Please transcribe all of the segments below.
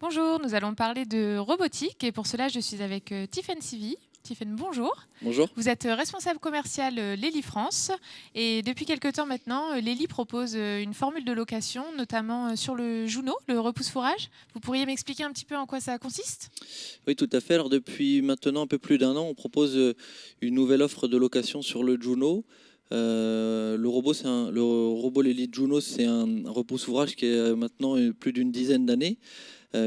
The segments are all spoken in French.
Bonjour, nous allons parler de robotique et pour cela je suis avec Tiffaine Sivy. Tiffaine, bonjour. Bonjour. Vous êtes responsable commercial Lely France et depuis quelque temps maintenant, Lely propose une formule de location, notamment sur le Juno, le repousse-fourrage. Vous pourriez m'expliquer un petit peu en quoi ça consiste? Oui, tout à fait. Alors depuis maintenant un peu plus d'un an, on propose une nouvelle offre de location sur le Juno. Le robot Lely Juno, c'est un repousse-ouvrage qui est maintenant plus d'une dizaine d'années,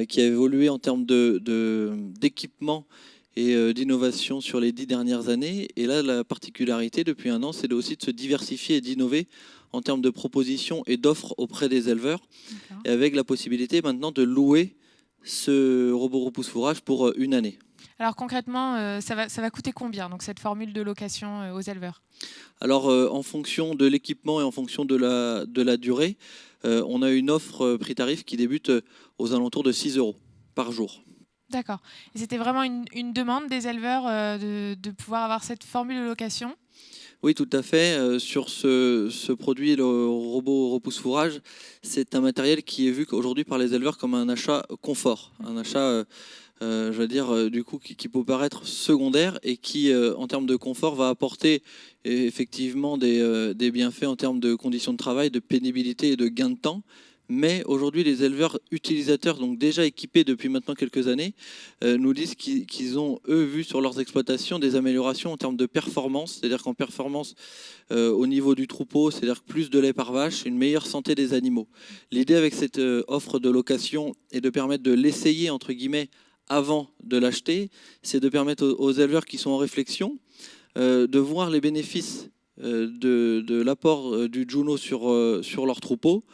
qui a évolué en termes d'équipement et d'innovation sur les 10 dernières années. Et là, la particularité depuis un an, c'est aussi de se diversifier et d'innover en termes de propositions et d'offres auprès des éleveurs, et avec la possibilité maintenant de louer ce robot repousse-fourrage pour une année. Alors concrètement, ça va coûter combien donc, cette formule de location aux éleveurs? Alors en fonction de l'équipement et en fonction de la durée, on a une offre prix-tarif qui débute aux alentours de 6 euros par jour. D'accord. Et c'était vraiment une demande des éleveurs de pouvoir avoir cette formule de location? Oui, tout à fait. Sur ce produit, le robot repousse-fourrage, c'est un matériel qui est vu aujourd'hui par les éleveurs comme un achat confort, un achat, je veux dire, du coup, qui peut paraître secondaire et qui, en termes de confort, va apporter effectivement des bienfaits en termes de conditions de travail, de pénibilité et de gain de temps. Mais aujourd'hui, les éleveurs utilisateurs, donc déjà équipés depuis maintenant quelques années, nous disent qu'ils ont, eux, vu sur leurs exploitations des améliorations en termes de performance, c'est-à-dire qu'en performance au niveau du troupeau, c'est-à-dire plus de lait par vache, une meilleure santé des animaux. L'idée avec cette offre de location est de permettre de l'essayer, entre guillemets, avant de l'acheter, c'est de permettre aux éleveurs qui sont en réflexion de voir les bénéfices de l'apport du Juno sur leur troupeau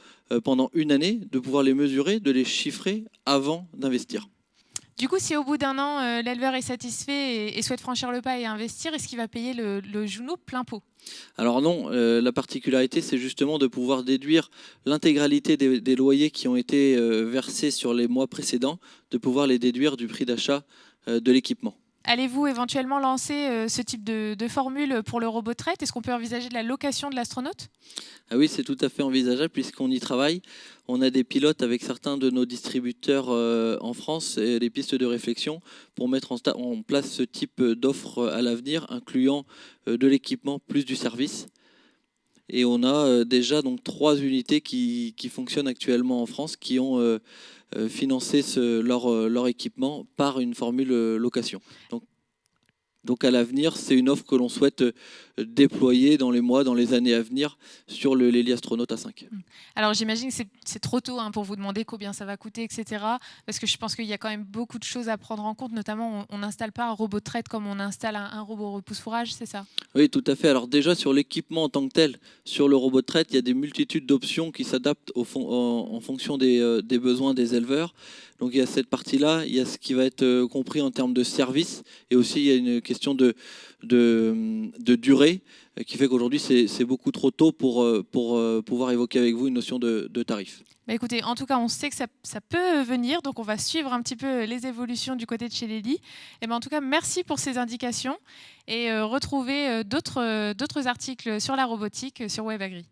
pendant une année, de pouvoir les mesurer, de les chiffrer avant d'investir. Du coup, si au bout d'un an, l'éleveur est satisfait et souhaite franchir le pas et investir, est-ce qu'il va payer le Juno plein pot? Alors non, la particularité, c'est justement de pouvoir déduire l'intégralité des loyers qui ont été versés sur les mois précédents, de pouvoir les déduire du prix d'achat de l'équipement. Allez-vous éventuellement lancer ce type de formule pour le robot de traite? Est-ce qu'on peut envisager de la location de l'astronaute? Ah oui, c'est tout à fait envisageable puisqu'on y travaille. On a des pilotes avec certains de nos distributeurs en France et des pistes de réflexion pour mettre en place ce type d'offre à l'avenir, incluant de l'équipement plus du service. Et on a déjà donc 3 unités qui fonctionnent actuellement en France, qui ont financé leur équipement par une formule location. Donc à l'avenir, c'est une offre que l'on souhaite déployer dans les mois, dans les années à venir sur le Lely Astronaut A5. Alors j'imagine que c'est trop tôt pour vous demander combien ça va coûter, etc. Parce que je pense qu'il y a quand même beaucoup de choses à prendre en compte, notamment on n'installe pas un robot de traite comme on installe un robot repousse-fourrage, c'est ça? Oui, tout à fait. Alors déjà sur l'équipement en tant que tel, sur le robot de traite, il y a des multitudes d'options qui s'adaptent en fonction des besoins des éleveurs. Donc il y a cette partie-là, il y a ce qui va être compris en termes de service, et aussi il y a une question de durée qui fait qu'aujourd'hui c'est beaucoup trop tôt pour pouvoir évoquer avec vous une notion de tarif. Bah écoutez, en tout cas, on sait que ça peut venir, donc on va suivre un petit peu les évolutions du côté de chez Lely. Et ben en tout cas, merci pour ces indications et retrouvez d'autres articles sur la robotique sur WebAgri.